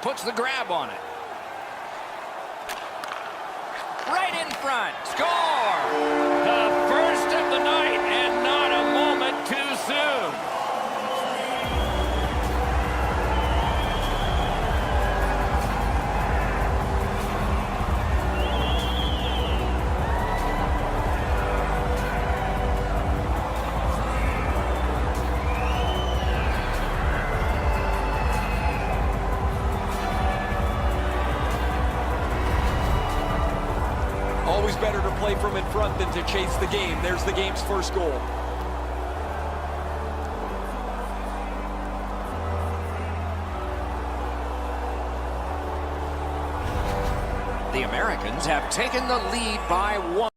puts the grab on it. Right in front. Score! The first of the night, and not a moment too soon. Always better to play from in front than to chase the game. There's the game's first goal. The Americans have taken the lead by 1.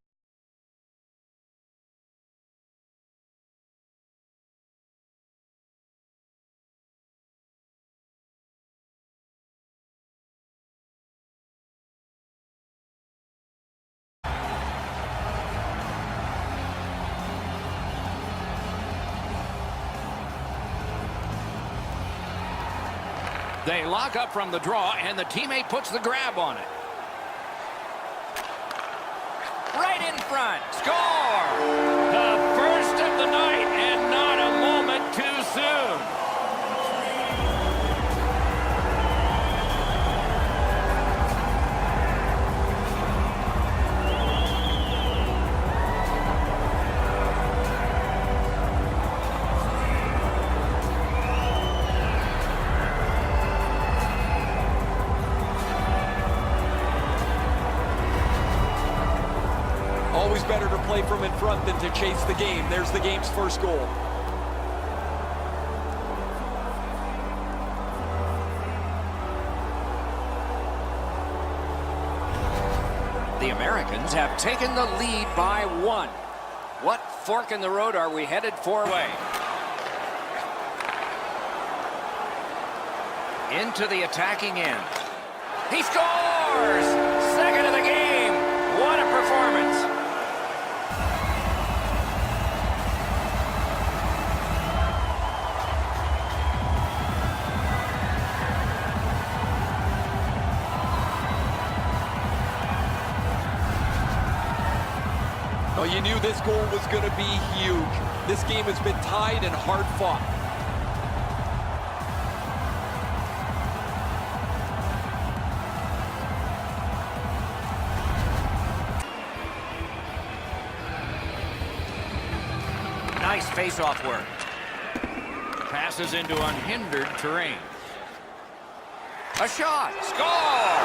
They lock up from the draw, and the teammate puts the grab on it. Right in front. Score! The first of the night, and not a moment too soon. Always better to play from in front than to chase the game. There's the game's first goal. The Americans have taken the lead by 1. What fork in the road are we headed for? Into the attacking end. He scores! Second of the game. What a performance. Oh, you knew this goal was going to be huge. This game has been tied and hard fought. Nice face-off work. Passes into unhindered terrain. A shot. Score!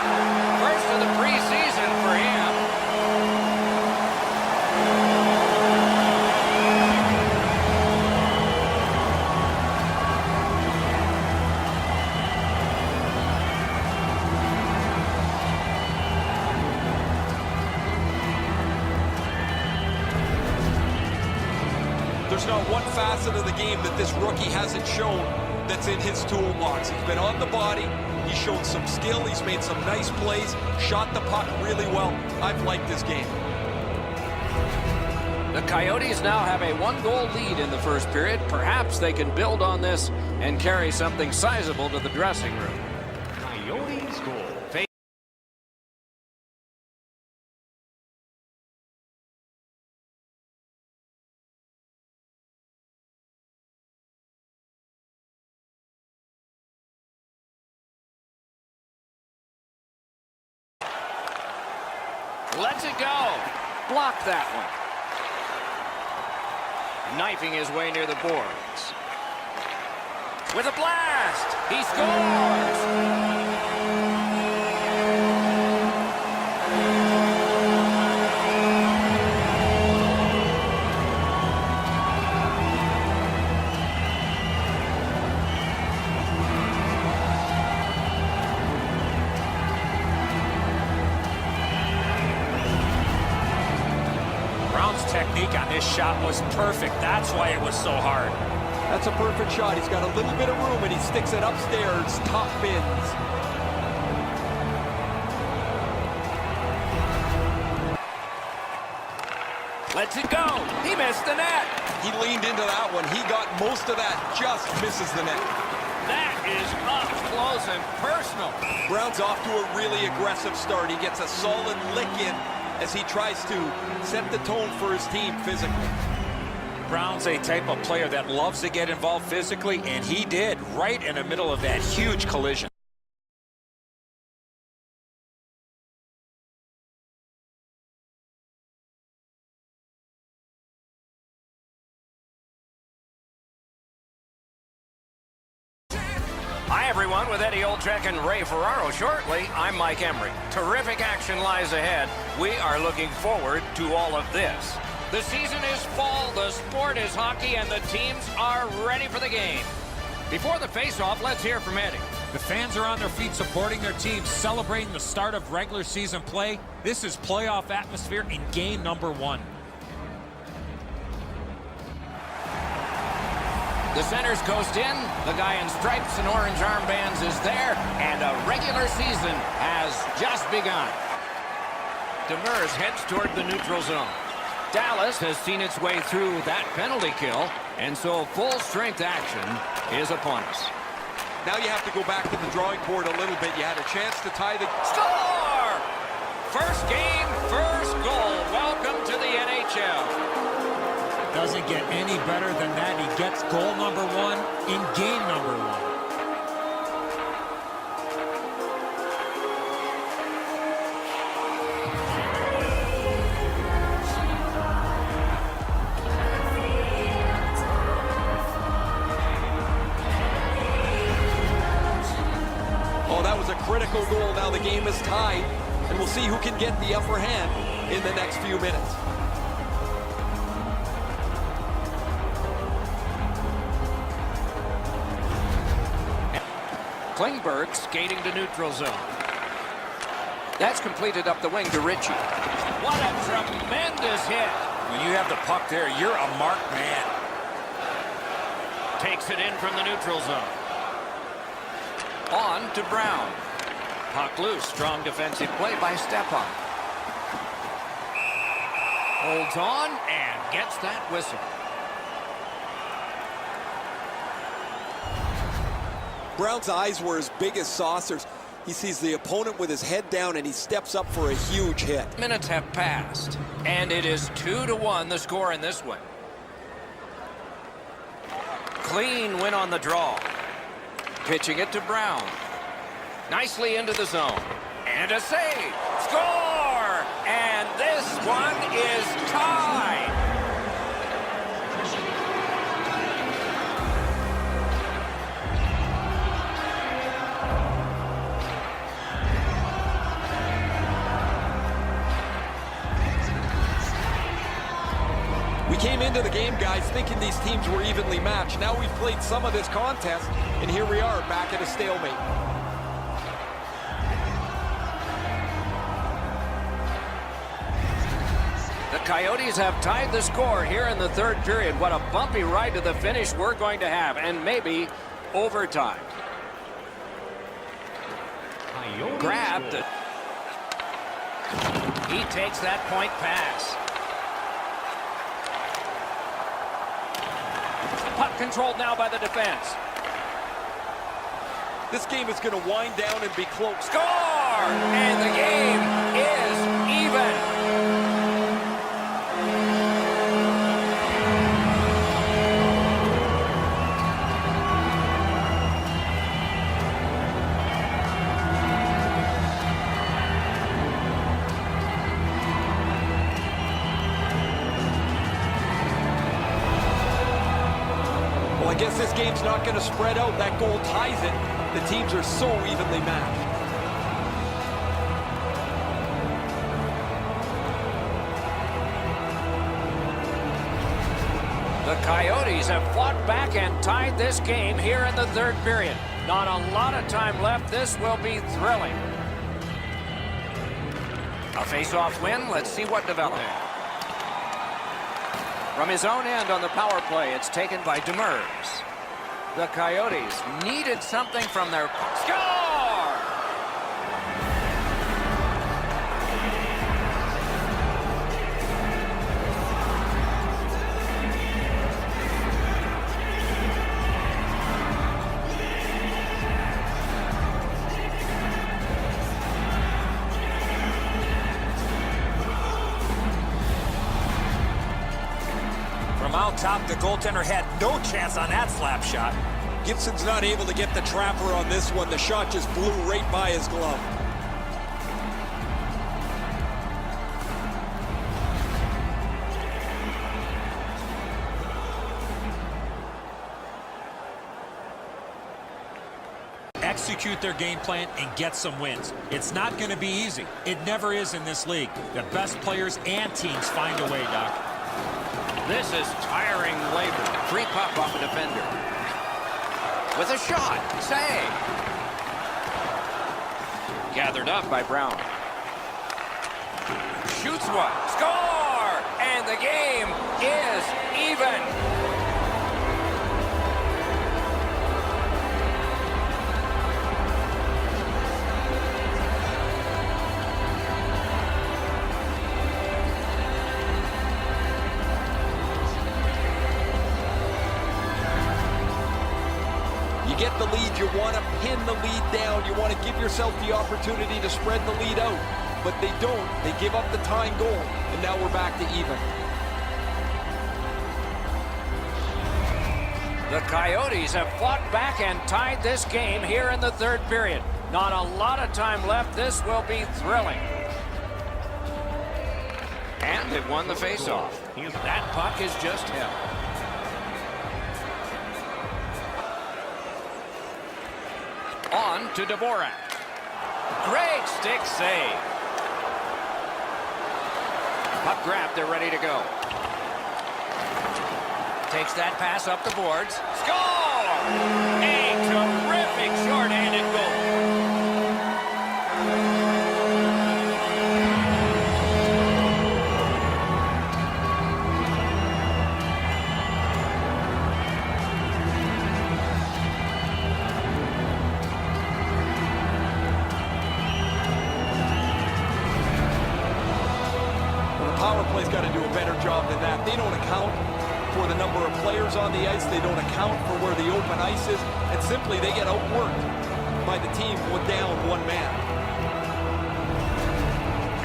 First of the preseason for him. There's not one facet of the game that this rookie hasn't shown that's in his toolbox. He's been on the body. He's shown some skill. He's made some nice plays. Shot the puck really well. I've liked this game. The Coyotes now have a 1-goal lead in the first period. Perhaps they can build on this and carry something sizable to the dressing room. Coyotes goal. Lets it go. Blocked that one. Knifing his way near the boards. With a blast. He scores. Technique on this shot was perfect. That's why it was so hard. That's a perfect shot. He's got a little bit of room and he sticks it upstairs. Top bins. Lets it go. He missed the net. He leaned into that one. He got most of that. Just misses the net. that is up close and personal. Brown's off to a really aggressive start. He gets a solid lick in as he tries to set the tone for his team physically. Brown's a type of player that loves to get involved physically, and he did right in the middle of that huge collision. Hi, everyone, with Eddie Olczyk and Ray Ferraro shortly. I'm Mike Emery. Terrific action lies ahead. We are looking forward to all of this. The season is fall, the sport is hockey, and the teams are ready for the game. Before the face-off, let's hear from Eddie. The fans are on their feet supporting their teams, celebrating the start of regular season play. This is playoff atmosphere in game number 1. The centers coast in, the guy in stripes and orange armbands is there, and a regular season has just begun. Demers heads toward the neutral zone. Dallas has seen its way through that penalty kill, and so full-strength action is upon us. Now you have to go back to the drawing board a little bit. You had a chance to tie the... Score! First game, first goal. Welcome to the NHL. Doesn't get any better than that. He gets goal number 1 in game number 1. Oh, that was a critical goal. Now the game is tied, and we'll see who can get the upper hand in the next few minutes. Klingberg skating to neutral zone. That's completed up the wing to Ritchie. What a tremendous hit. When you have the puck there, you're a marked man. Takes it in from the neutral zone. On to Brown. Puck loose. Strong defensive play by Stepan. Holds on and gets that whistle. Brown's eyes were as big as saucers. He sees the opponent with his head down, and he steps up for a huge hit. Minutes have passed, and it is 2-1 the score in this one. Clean win on the draw. Pitching it to Brown. Nicely into the zone. And a save. Score! And this one is tied. We came into the game, guys, thinking these teams were evenly matched. Now we've played some of this contest, and here we are back at a stalemate. The Coyotes have tied the score here in the third period. What a bumpy ride to the finish we're going to have, and maybe overtime. Grabbed. He takes that point pass. Puck controlled now by the defense. This game is going to wind down and be close. Score! And the game is even. I guess this game's not going to spread out. That goal ties it. The teams are so evenly matched. The Coyotes have fought back and tied this game here in the third period. Not a lot of time left. This will be thrilling. A face-off win. Let's see what develops. From his own end on the power play, it's taken by Demers. The Coyotes needed something from their... Score! From out top, the goaltender had no chance on that slap shot. Gibson's not able to get the trapper on this one. The shot just flew right by his glove. Execute their game plan and get some wins. It's not going to be easy. It never is in this league. The best players and teams find a way, Doc. This is tiring labor. Free puck off a defender. With a shot. Save. Gathered up by Brown. Shoots one. Score! And the game is even. Get the lead, you want to pin the lead down, you want to give yourself the opportunity to spread the lead out, but they don't. They give up the tying goal, and now we're back to even. The Coyotes have fought back and tied this game here in the third period. Not a lot of time left. This will be thrilling. And they've won the faceoff. That puck is just held. On to Dvorak. Great stick save. Puck grab, they're ready to go. Takes that pass up the boards. Score! A terrific short-handed goal. Power play's got to do a better job than that. They don't account for the number of players on the ice. They don't account for where the open ice is. And simply, they get outworked by the team down one man.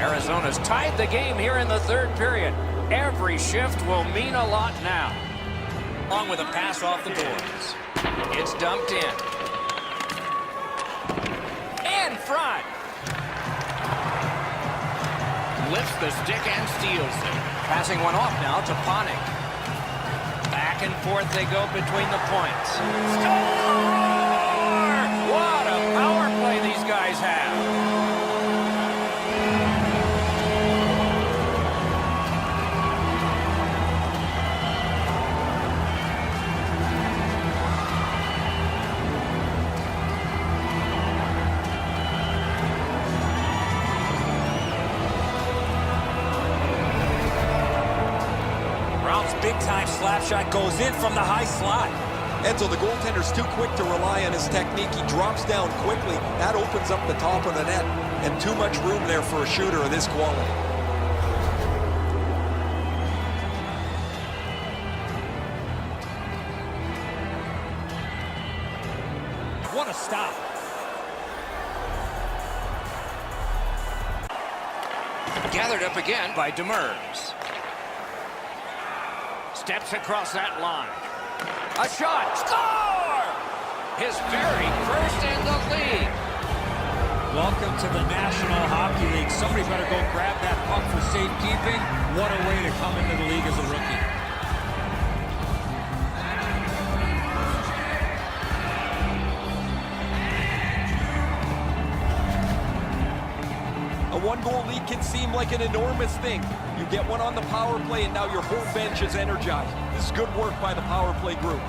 Arizona's tied the game here in the third period. Every shift will mean a lot now. Along with a pass off the boards. It's dumped in. In front. Lifts the stick and steals it. Passing one off now to Panik. Back and forth they go between the points. Score! What a power play these guys have. Big-time slap shot goes in from the high slot. Edzo, the goaltender's too quick to rely on his technique. He drops down quickly. That opens up the top of the net. And too much room there for a shooter of this quality. What a stop. Gathered up again by Demers. Steps across that line. A shot. Score! His very first in the league. Welcome to the National Hockey League. Somebody better go grab that puck for safekeeping. What a way to come into the league as a rookie. A one-goal lead can seem like an enormous thing. You get one on the power play, and now your whole bench is energized. This is good work by the power play group.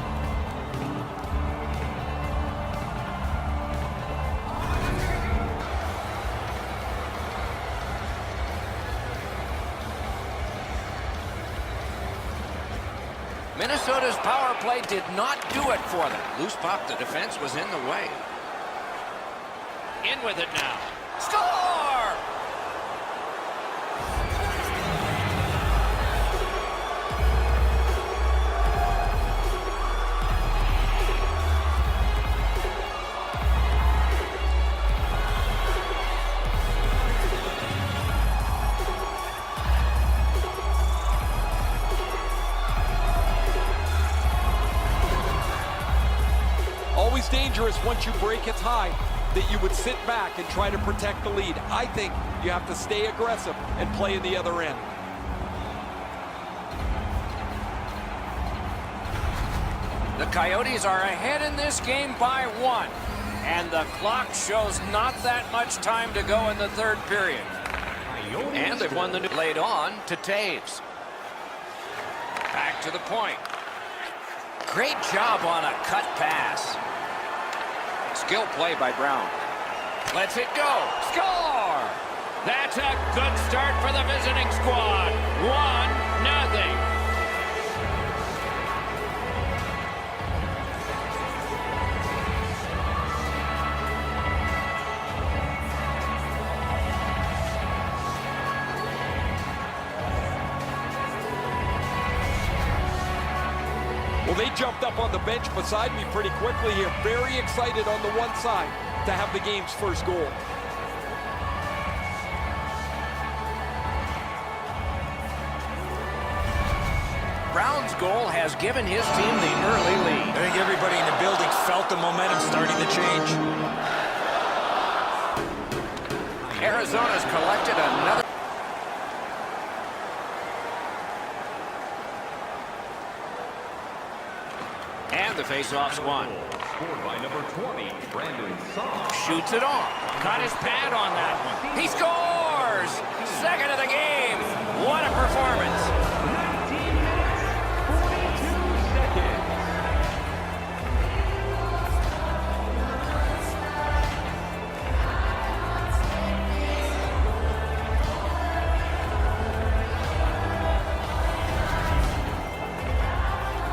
Minnesota's power play did not do it for them. Loose puck, the defense was in the way. In with it now. Score! becomes dangerous once you break a tie, that you would sit back and try to protect the lead. I think you have to stay aggressive and play in the other end. The Coyotes are ahead in this game by 1. And the clock shows not that much time to go in the third period. And they've won the new laid on to Taves. Back to the point. Great job on a cut pass. Skill play by Brown. Lets it go. Score! That's a good start for the visiting squad. 1-0. Well, they jumped up on the bench beside me pretty quickly here. Very excited on the one side to have the game's first goal. Brown's goal has given his team the early lead. I think everybody in the building felt the momentum starting to change. Arizona's collected another. And the faceoff's won. Scored by number 20, Brandon Saw. Shoots it off. Got his pad on that one. He scores! Second of the game. What a performance. 19 minutes, 42 seconds.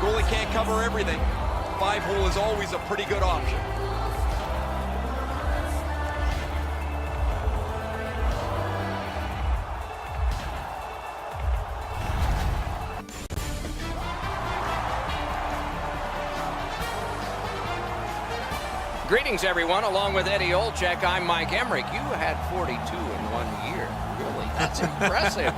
Goalie can't cover everything. 5-hole is always a pretty good option. Greetings, everyone. Along with Eddie Olczyk, I'm Mike Emmerich. You had 42 in 1 year. Really, that's impressive.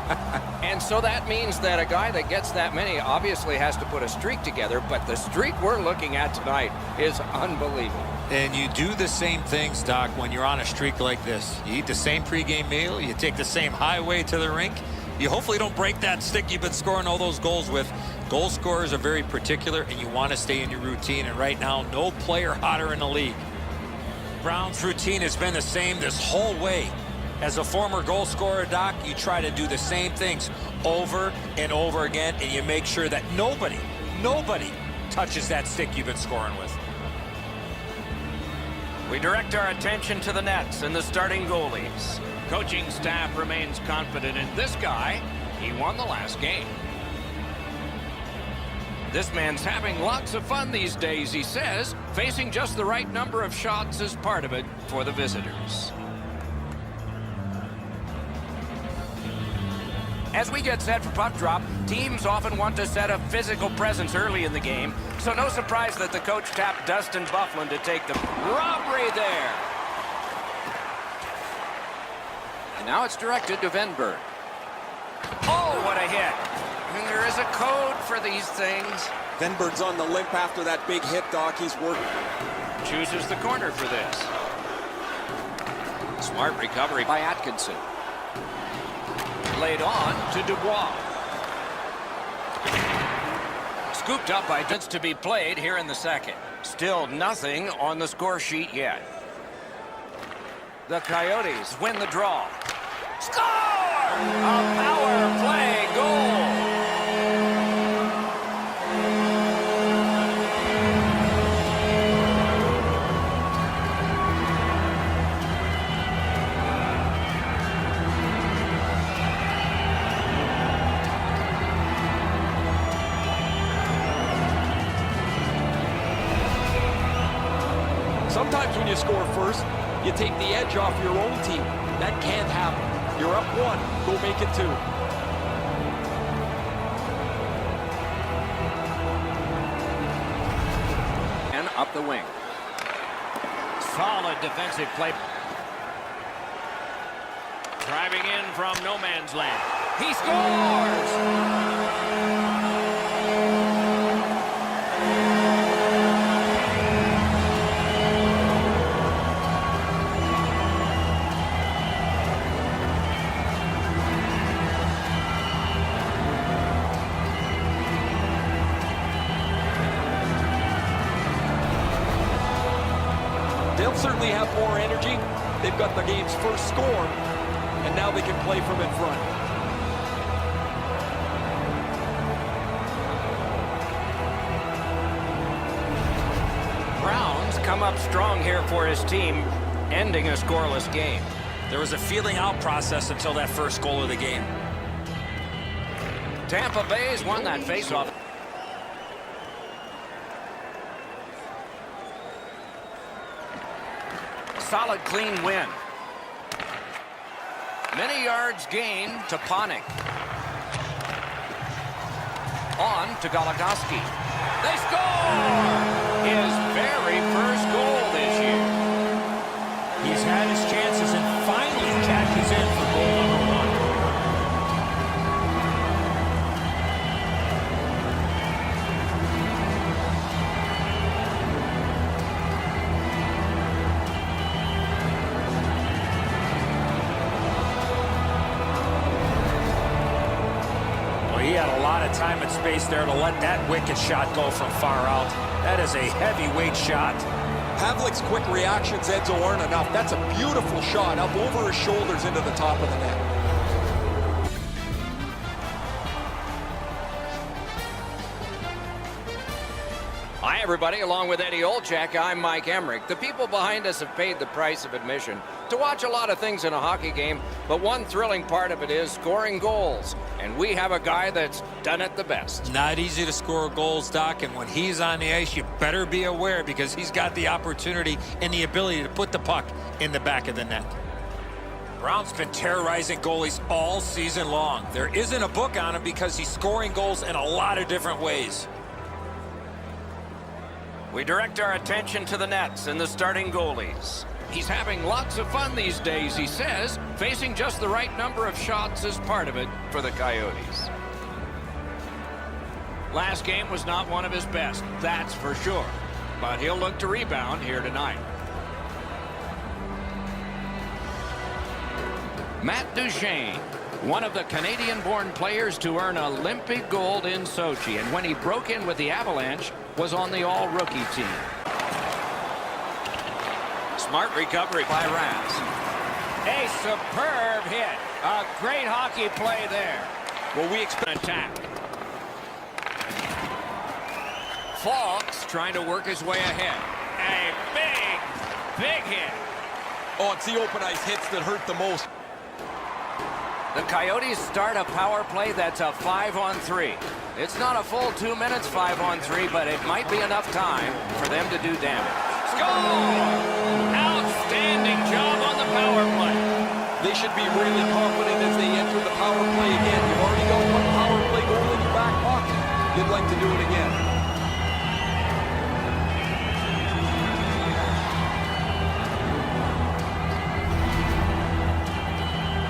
And so that means that a guy that gets that many obviously has to put a streak together, but the streak we're looking at tonight is unbelievable. And you do the same things, Doc, when you're on a streak like this. You eat the same pregame meal, you take the same highway to the rink. You hopefully don't break that stick you've been scoring all those goals with. Goal scorers are very particular, and you want to stay in your routine. And right now, no player hotter in the league. Brown's routine has been the same this whole way. As a former goal scorer, Doc, you try to do the same things over and over again, and you make sure that nobody touches that stick you've been scoring with. We direct our attention to the nets and the starting goalies. Coaching staff remains confident in this guy. He won the last game. This man's having lots of fun these days, he says. Facing just the right number of shots is part of it for the visitors. As we get set for puck drop, teams often want to set a physical presence early in the game, so no surprise that the coach tapped Dustin Byfuglien to take the robbery there. And now it's directed to Venberg. Oh, what a hit. And there is a code for these things. Venberg's on the limp after that big hit, Doc. He's working. Chooses the corner for this. Smart recovery by Atkinson. Laid on to Dubois. Scooped up by Dents to be played here in the second. Still nothing on the score sheet yet. The Coyotes win the draw. Score! A power play goal. Sometimes when you score first, you take the edge off your own team. That can't happen. You're up 1, go make it 2. And up the wing. Solid defensive play. Driving in from no man's land. He scores! They'll certainly have more energy. They've got the game's first score, and now they can play from in front. Browns come up strong here for his team, ending a scoreless game. There was a feeling out process until that first goal of the game. Tampa Bay's won that faceoff. Solid, clean win. Many yards gained to Panik. On to Goligoski. They score! His very first goal this year. He's had his chances and finally cashes in for goal number 1. Well, he had a lot of time and space there to let that wicked shot go from far out. That is a heavyweight shot. Havlic's quick reactions, Edzo, aren't enough. That's a beautiful shot up over his shoulders into the top of the net. Hi, everybody. Along with Eddie Olchak, I'm Mike Emmerich. The people behind us have paid the price of admission to watch a lot of things in a hockey game, but one thrilling part of it is scoring goals. And we have a guy that's done it the best. Not easy to score goals, Doc, and when he's on the ice, you better be aware because he's got the opportunity and the ability to put the puck in the back of the net. Brown's been terrorizing goalies all season long. There isn't a book on him because he's scoring goals in a lot of different ways. We direct our attention to the nets and the starting goalies. He's having lots of fun these days, he says. Facing just the right number of shots is part of it for the Coyotes. Last game was not one of his best, that's for sure. But he'll look to rebound here tonight. Matt Duchene, one of the Canadian-born players to earn Olympic gold in Sochi, and when he broke in with the Avalanche, was on the all-rookie team. Smart recovery by Raz. A superb hit. A great hockey play there. Well, we expect an attack. Fox trying to work his way ahead. A big hit. Oh, it's the open ice hits that hurt the most. The Coyotes start a power play that's a 5-on-3. It's not a full 2 minutes 5-on-3, but it might be enough time for them to do damage. Score! Outstanding job on the power play. They should be really confident as they enter the power play again. You've already got one power play goal in your back pocket. You'd like to do it again.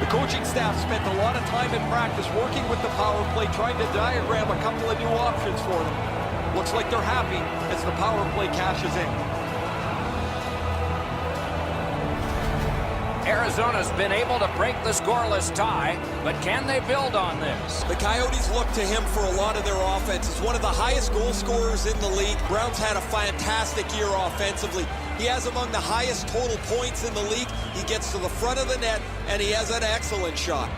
The coaching staff spent a lot of time in practice working with the power play, trying to diagram a couple of new options for them. Looks like they're happy as the power play cashes in. Arizona's been able to break the scoreless tie, but can they build on this? The Coyotes look to him for a lot of their offense. He's one of the highest goal scorers in the league. Brown's had a fantastic year offensively. He has among the highest total points in the league. He gets to the front of the net, and he has an excellent shot.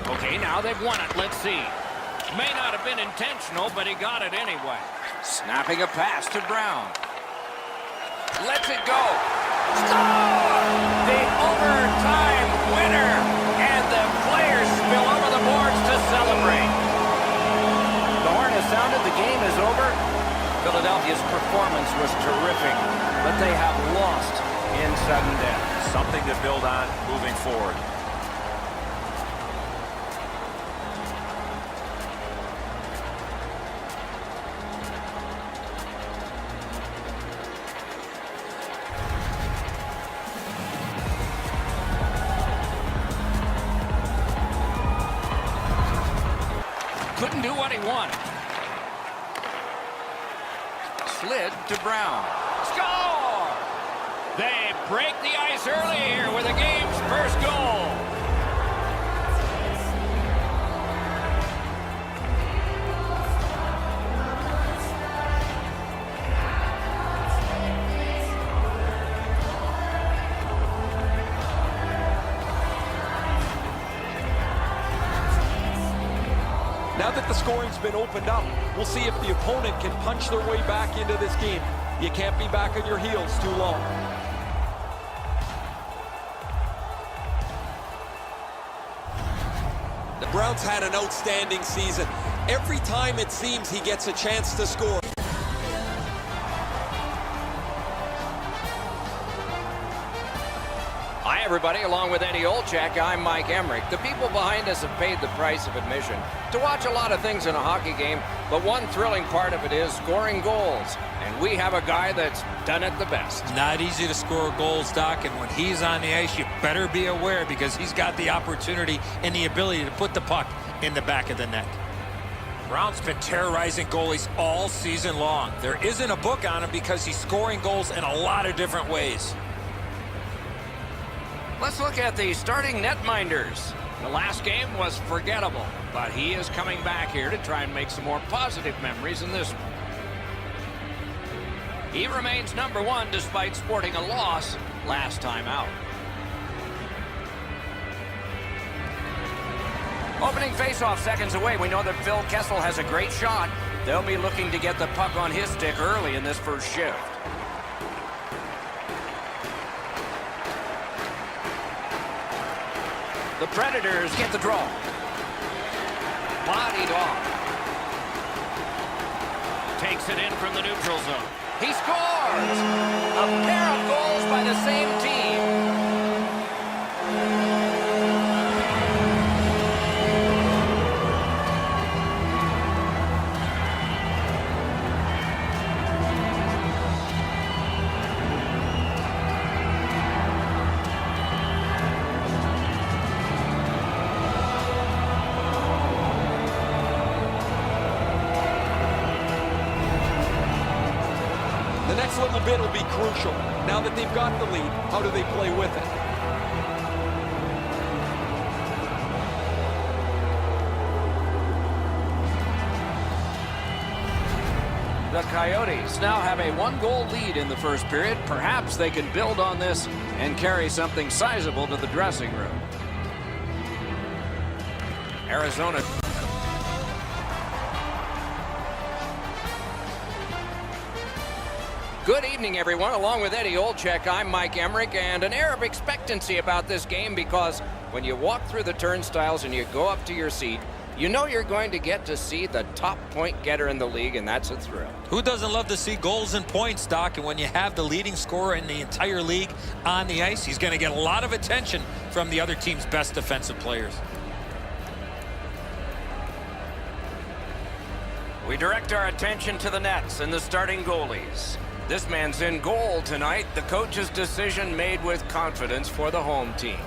Okay, now they've won it. Let's see. May not have been intentional, but he got it anyway. Snapping a pass to Brown. Lets it go. Score! The overtime winner! And the players spill over the boards to celebrate. The horn has sounded. The game is over. Philadelphia's performance was terrific, but they have lost in sudden death. Something to build on moving forward. Couldn't do what he wanted. Slid to Brown. Score! They break the ice early here with the game's first goal. Now that the scoring's been opened up, we'll see if the opponent can punch their way back into this game. You can't be back on your heels too long. The Browns had an outstanding season. Every time it seems he gets a chance to score. Hi, everybody. Along with Eddie Olczyk, I'm Mike Emmerich. The people behind us have paid the price of admission to watch a lot of things in a hockey game, but one thrilling part of it is scoring goals. And we have a guy that's done it the best. Not easy to score goals, Doc, and when he's on the ice, you better be aware because he's got the opportunity and the ability to put the puck in the back of the net. Brown's been terrorizing goalies all season long. There isn't a book on him because he's scoring goals in a lot of different ways. Let's look at the starting netminders. The last game was forgettable, but he is coming back here to try and make some more positive memories in this one. He remains #1 despite sporting a loss last time out. Opening faceoff seconds away. We know that Phil Kessel has a great shot. They'll be looking to get the puck on his stick early in this first shift. The Predators get the draw. Bodied off. Takes it in from the neutral zone. He scores! A pair of goals by the same team. The next little bit will be crucial. Now that they've got the lead, how do they play with it? The Coyotes now have a 1-goal lead in the first period. Perhaps they can build on this and carry something sizable to the dressing room. Arizona. Good evening, everyone. Along with Eddie Olczyk, I'm Mike Emmerich, and an air of expectancy about this game because when you walk through the turnstiles and you go up to your seat, you know you're going to get to see the top point getter in the league, and that's a thrill. Who doesn't love to see goals and points, Doc? And when you have the leading scorer in the entire league on the ice, he's going to get a lot of attention from the other team's best defensive players. We direct our attention to the nets and the starting goalies. This man's in goal tonight. The coach's decision made with confidence for the home team.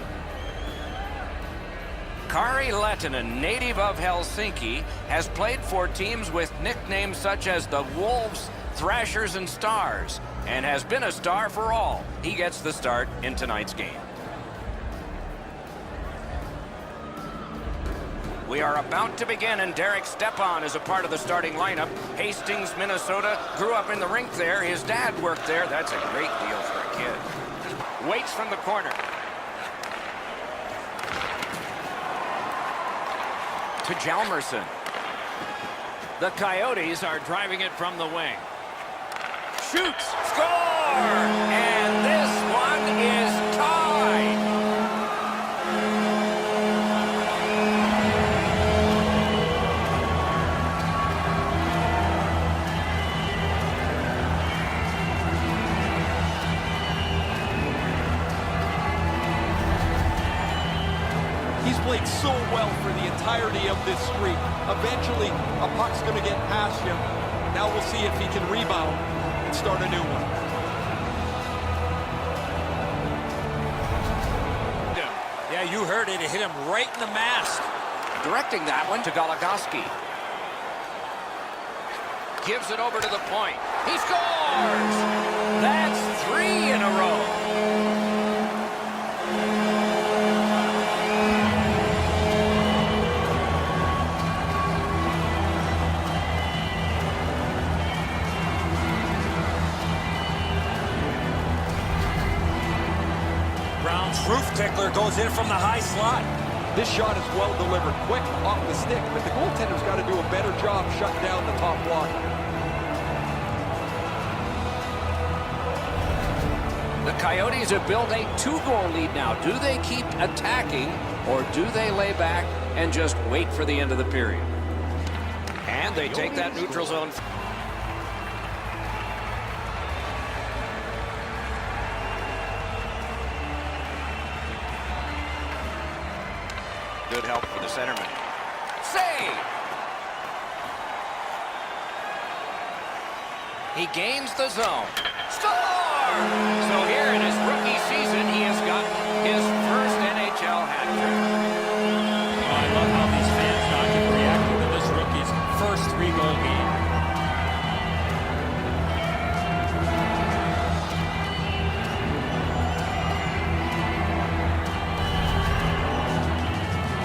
Kari Lehtinen, native of Helsinki, has played for teams with nicknames such as the Wolves, Thrashers, and Stars, and has been a star for all. He gets the start in tonight's game. We are about to begin, and Derek Stepan is a part of the starting lineup. Hastings, Minnesota, grew up in the rink there. His dad worked there. That's a great deal for a kid. Waits from the corner. To Hjalmarsson. The Coyotes are driving it from the wing. Shoots! Score! And this one is tied. Played so well for the entirety of this streak. Eventually, a puck's going to get past him. Now we'll see if he can rebound and start a new one. Yeah, you heard it. It hit him right in the mast. Directing that one to Goligoski. Gives it over to the point. He scores! That's 3 in a row. Brown's roof tickler goes in from the high slot. This shot is well delivered, quick off the stick, but the goaltender's got to do a better job shutting down the top block. The Coyotes have built a 2-goal lead now. Do they keep attacking, or do they lay back and just wait for the end of the period? And they take that neutral zone. Good help for the centerman. Save! He gains the zone. Score! So here in his rookie season, he has gotten his first NHL hat trick. Oh, I love how these fans now can react to this rookie's first 3-goal game.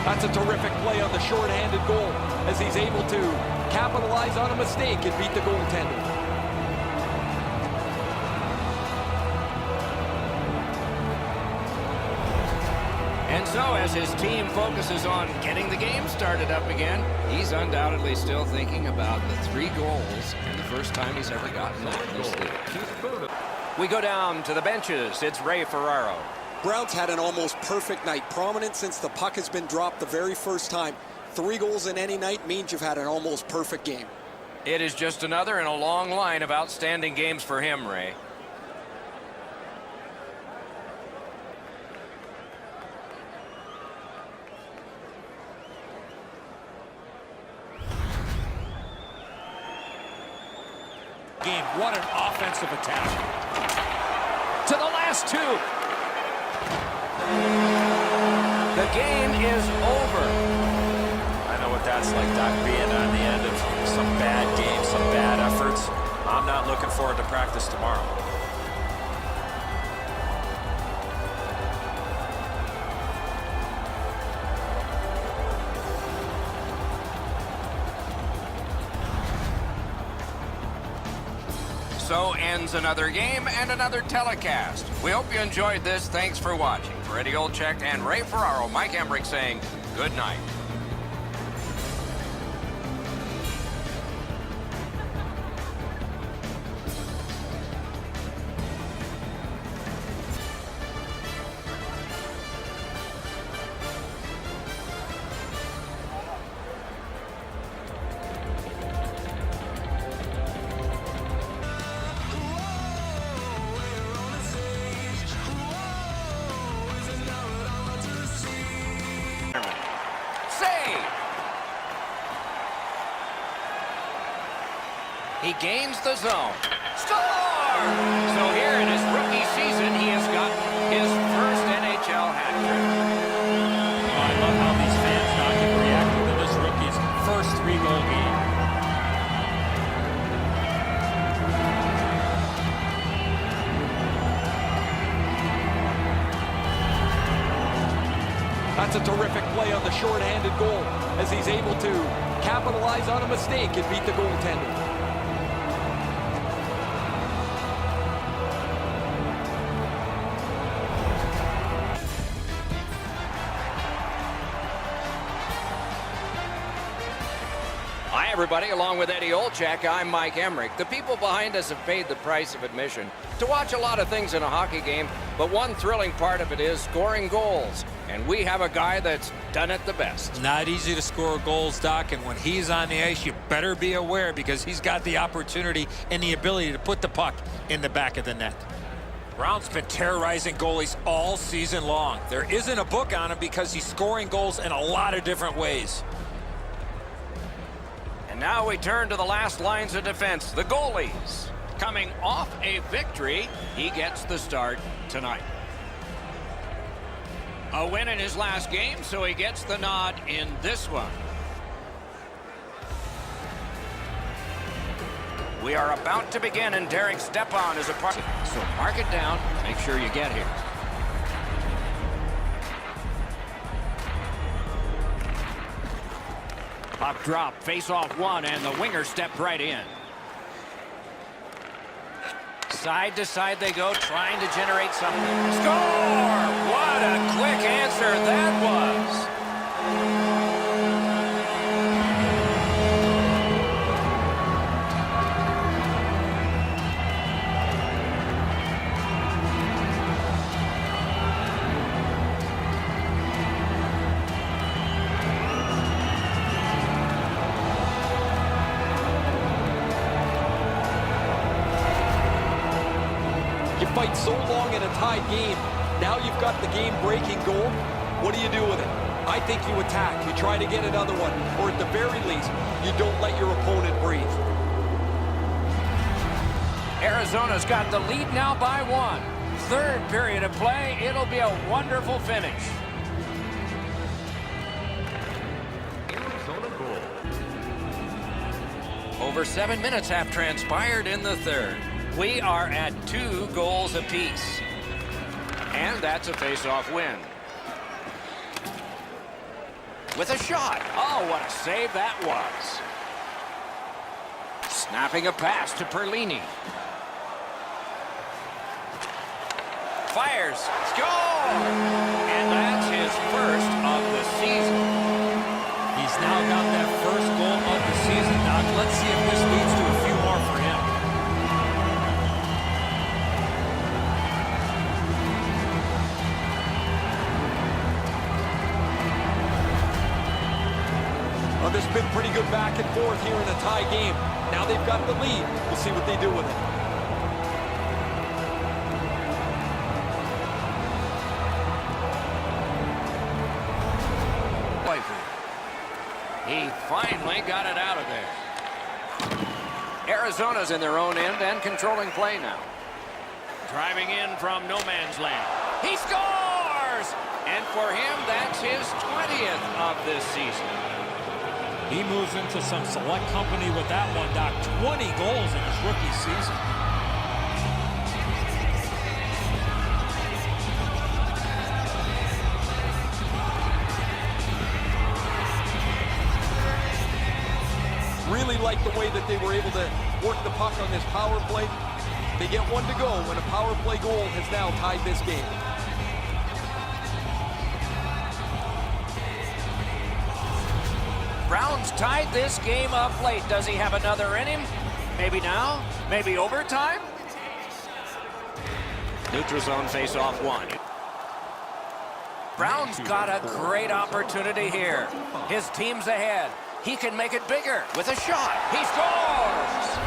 That's a terrific play on the short-handed goal as he's able to capitalize on a mistake and beat the goaltender. And so as his team focuses on getting the game started up again, he's undoubtedly still thinking about the 3 goals and the first time he's ever gotten that in this league. We go down to the benches. It's Ray Ferraro. Brown's had an almost perfect night. Prominent since the puck has been dropped the very first time. 3 goals in any night means you've had an almost perfect game. It is just another in a long line of outstanding games for him, Ray. Game. What an offensive attack. To the last 2. The game is over. I know what that's like, Doc, being on the end of some bad games, some bad efforts. I'm not looking forward to practice tomorrow. So ends another game and another telecast. We hope you enjoyed this. Thanks for watching. For Eddie Olczyk and Ray Ferraro, Mike Emmerich saying good night. He gains the zone. Score! So here in his rookie season, he has gotten his first NHL hat trick. Oh, I love how these fans now can react to this rookie's first 3-goal game. That's a terrific play on the short-handed goal as he's able to capitalize on a mistake and beat the goaltender. Hi, everybody. Along with Eddie Olczyk, I'm Mike Emmerich. The people behind us have paid the price of admission to watch a lot of things in a hockey game, but one thrilling part of it is scoring goals. And we have a guy that's done it the best. Not easy to score goals, Doc, and when he's on the ice, you better be aware because he's got the opportunity and the ability to put the puck in the back of the net. Brown's been terrorizing goalies all season long. There isn't a book on him because he's scoring goals in a lot of different ways. And now we turn to the last lines of defense, the goalies. Coming off a victory, he gets the start tonight. A win in his last game, so he gets the nod in this one. We are about to begin, and Derek Stepan is a part. So mark it down, make sure you get here. Puck drop, face-off one, and the winger stepped right in. Side to side they go, trying to generate something. Score! What a quick answer that was. fight so long in a tied game. Now you've got the game-breaking goal. What do you do with it? I think you attack. You try to get another one. Or at the very least, you don't let your opponent breathe. Arizona's got the lead now by 1. Third period of play. It'll be a wonderful finish. Arizona goal. Over 7 minutes have transpired in the third. We are at 2 goals apiece. And that's a face-off win. With a shot. Oh, what a save that was. Snapping a pass to Perlini. Fires. Score! And that's his first of the season. He's now got that first goal of the season, Doc. Let's see if this leads to a few more for him. Well, this has been pretty good back and forth here in a tie game. Now they've got the lead. We'll see what they do with it. He finally got it out of there. Arizona's in their own end and controlling play now. Driving in from no man's land. He scores! And for him, that's his 20th of this season. He moves into some select company with that one, Doc. 20 goals in his rookie season. Really like the way that they were able to work the puck on this power play. They get one to go when a power play goal has now tied this game. Brown's tied this game up late. Does he have another in him? Maybe now? Maybe overtime? Neutral zone face-off 1. Brown's got a great opportunity here. His team's ahead. He can make it bigger with a shot. He scores!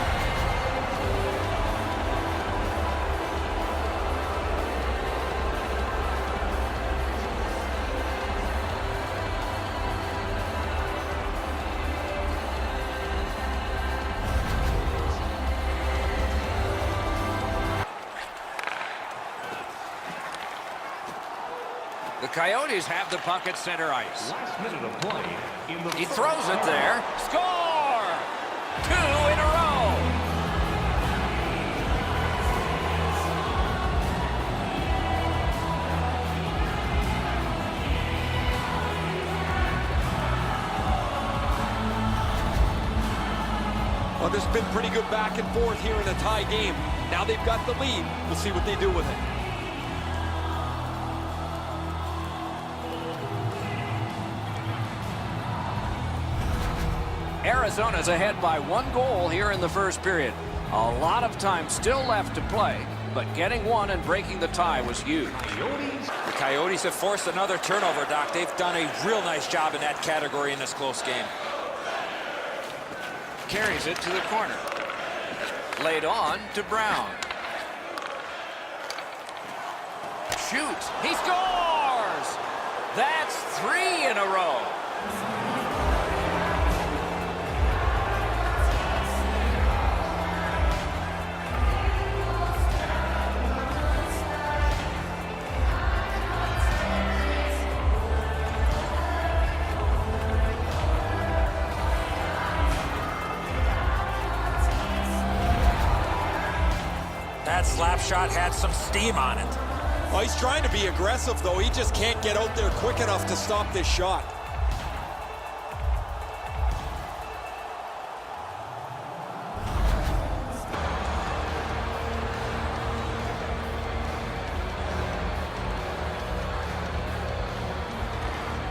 The Coyotes have the puck at center ice. Last minute of play in the He throws it there. Score! 2 in a row. Well, this has been pretty good back and forth here in a tie game. Now they've got the lead. We'll see what they do with it. Arizona's ahead by 1 goal here in the first period. A lot of time still left to play, but getting one and breaking the tie was huge. The Coyotes have forced another turnover, Doc. They've done a real nice job in that category in this close game. Carries it to the corner. Laid on to Brown. Shoots. He scores! That's 3 in a row. That slap shot had some steam on it. Oh, he's trying to be aggressive, though. He just can't get out there quick enough to stop this shot.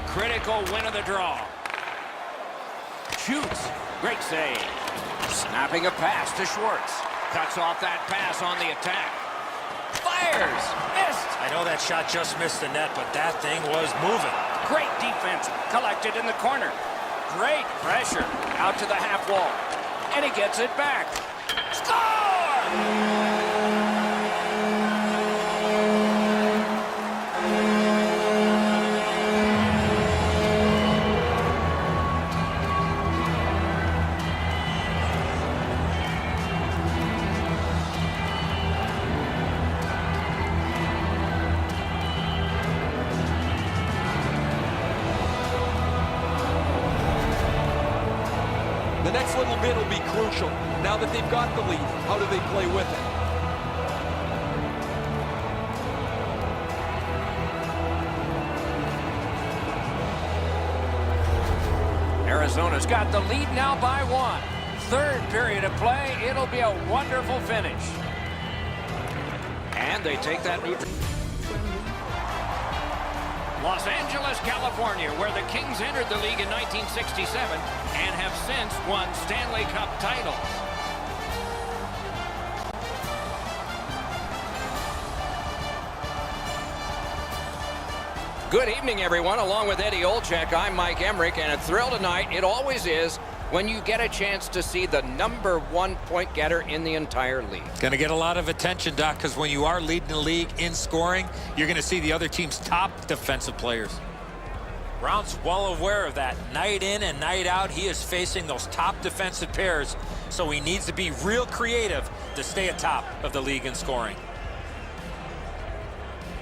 Critical win of the draw. Shoots. Great save. Snapping a pass to Schwartz. Cuts off that pass on the attack. Fires. Missed. I know that shot just missed the net, but that thing was moving. Great defense. Collected in the corner. Great pressure. Out to the half wall. And he gets it back. Score! The next little bit will be crucial. Now that they've got the lead, how do they play with it? Arizona's got the lead now by 1. Third period of play. It'll be a wonderful finish. And they take that neutral. Los Angeles, California, where the Kings entered the league in 1967 and have since won Stanley Cup titles. Good evening, everyone. Along with Eddie Olczyk, I'm Mike Emmerich, and a thrill tonight, it always is, when you get a chance to see the #1 point getter in the entire league. Going to get a lot of attention, Doc, because when you are leading the league in scoring, you're going to see the other team's top defensive players. Brown's well aware of that. Night in and night out, he is facing those top defensive pairs, so he needs to be real creative to stay atop of the league in scoring.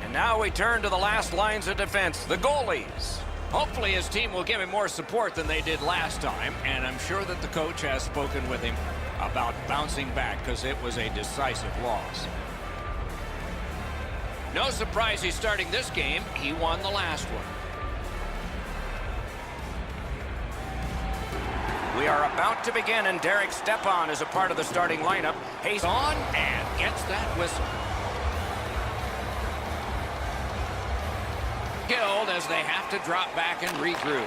And now we turn to the last lines of defense, the goalies. Hopefully his team will give him more support than they did last time, and I'm sure that the coach has spoken with him about bouncing back because it was a decisive loss. No surprise he's starting this game. He won the last one. We are about to begin, and Derek Stepan is a part of the starting lineup. He's on and gets that whistle. Killed as they have to drop back and regroup.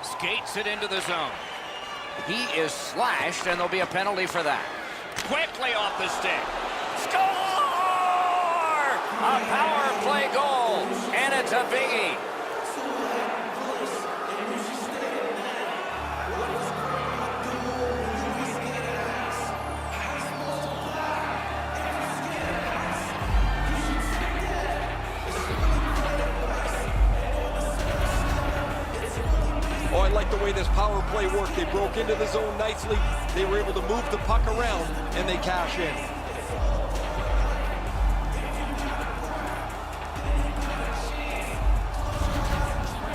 Skates it into the zone. He is slashed, and there'll be a penalty for that. Quickly off the stick. Score! A power play goal, and it's a biggie. Oh, I like the way this power play worked. They broke into the zone nicely. They were able to move the puck around, and they cash in.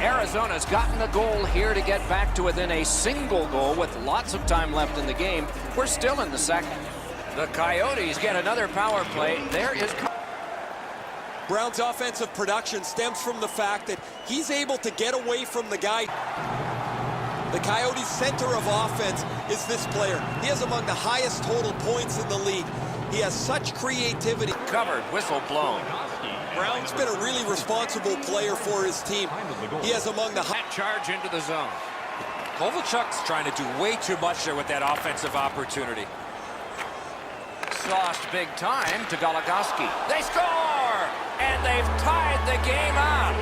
Arizona's gotten a goal here to get back to within a single goal with lots of time left in the game. We're still in the second. The Coyotes get another power play. There is... Brown's offensive production stems from the fact that he's able to get away from the guy. The Coyotes' center of offense is this player. He has among the highest total points in the league. He has such creativity. Covered, whistle blown. Brown's been a really responsible player for his team. He has among the That charge into the zone. Kovalchuk's trying to do way too much there with that offensive opportunity. Sauced big time to Goligoski. They score! And they've tied the game up.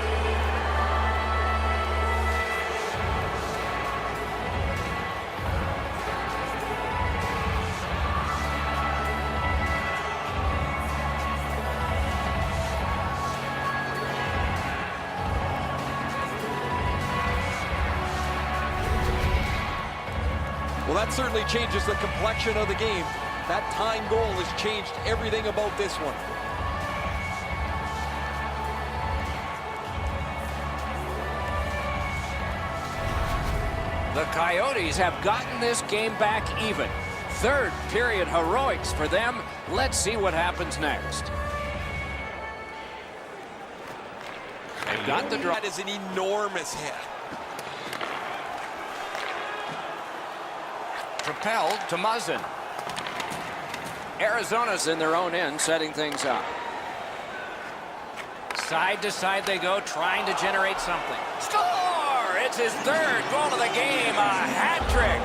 Well, that certainly changes the complexion of the game. That tying goal has changed everything about this one. The Coyotes have gotten this game back even. Third period heroics for them. Let's see what happens next. They've got the draw. That is an enormous hit. Propelled to Muzzin. Arizona's in their own end, setting things up. Side to side they go, trying to generate something. Score! It's his third goal of the game, a hat trick.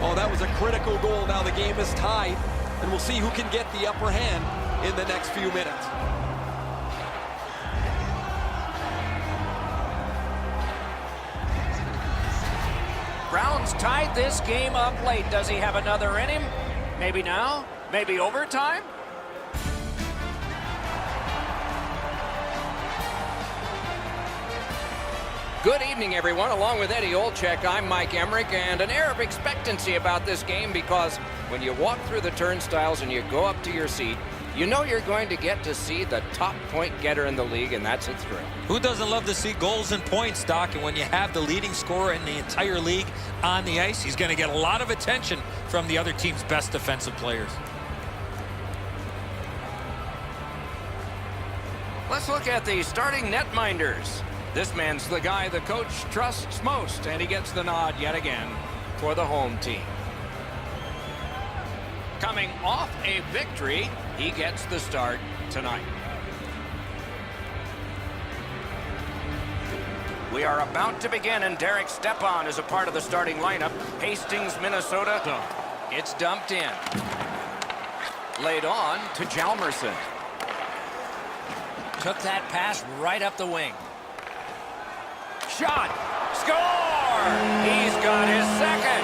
Oh, that was a critical goal. Now the game is tied, and we'll see who can get the upper hand in the next few minutes. Brown's tied this game up late. Does he have another in him? Maybe now? Maybe overtime? Good evening, everyone. Along with Eddie Olczyk, I'm Mike Emmerich, and an air of expectancy about this game because when you walk through the turnstiles and you go up to your seat, you know you're going to get to see the top point getter in the league, and that's a thrill. Who doesn't love to see goals and points, Doc? And when you have the leading scorer in the entire league on the ice, he's going to get a lot of attention from the other team's best defensive players. Let's look at the starting netminders. This man's the guy the coach trusts most, and he gets the nod yet again for the home team. Coming off a victory, he gets the start tonight. We are about to begin, and Derek Stepan is a part of the starting lineup. Hastings, Minnesota. It's dumped in. Laid on to Hjalmarsson. Took that pass right up the wing. Shot! Score! He's got his second.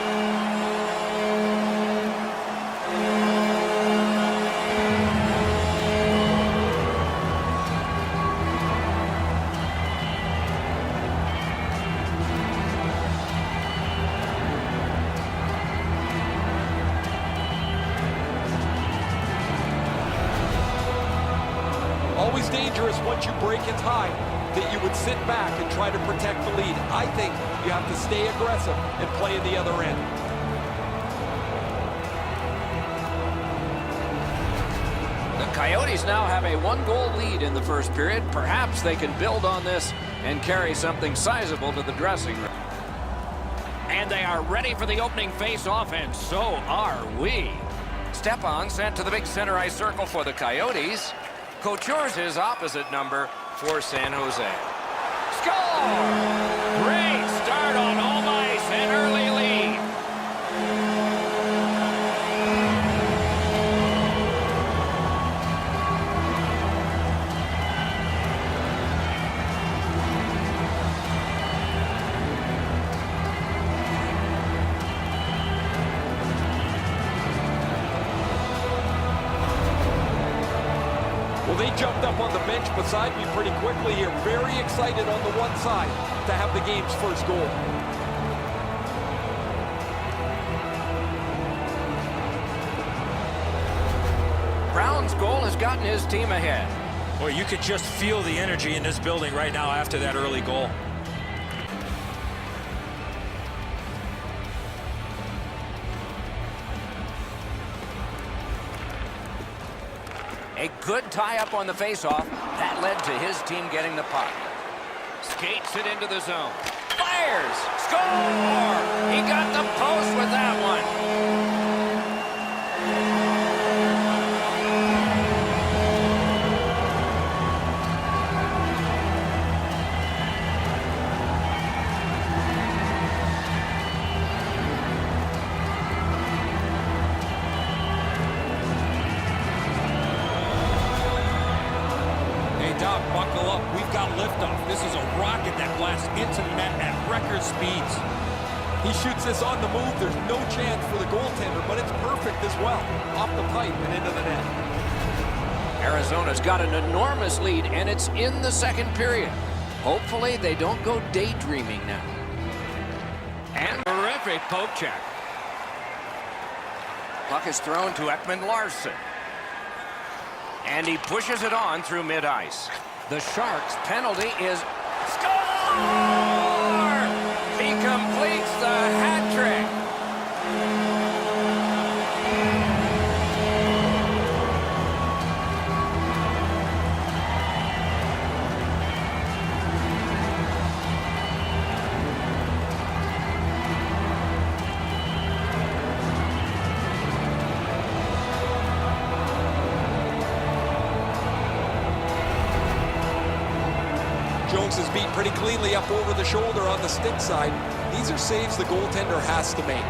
Always dangerous once you break a tie that you would sit back and try to protect the lead. I think you have to stay aggressive and play at the other end. The Coyotes now have a one-goal lead in the first period. Perhaps they can build on this and carry something sizable to the dressing room. And they are ready for the opening face-off, and so are we. Stepan sent to the big center ice circle for the Coyotes. Couture's his opposite number for San Jose. Score! Great start on home ice, an early lead. Well, they jumped up on the bench beside me pretty quickly here. Very excited on the one side to have the game's first goal. Brown's goal has gotten his team ahead. Boy, you could just feel the energy in this building right now after that early goal. A good tie-up on the face-off. That led to his team getting the puck. Skates it into the zone. Fires! Score! He got the post with that one. Doc, buckle up. We've got liftoff. This is a rocket that blasts into the net at record speeds. He shoots this on the move. There's no chance for the goaltender, but it's perfect as well. Off the pipe and into the net. Arizona's got an enormous lead, and it's in the second period. Hopefully they don't go daydreaming now. And terrific poke check. Puck is thrown to Ekman Larsson. And he pushes it on through mid-ice. The Sharks' penalty is score! He completes the hat trick. Jones is beat pretty cleanly up over the shoulder on the stick side. These are saves the goaltender has to make.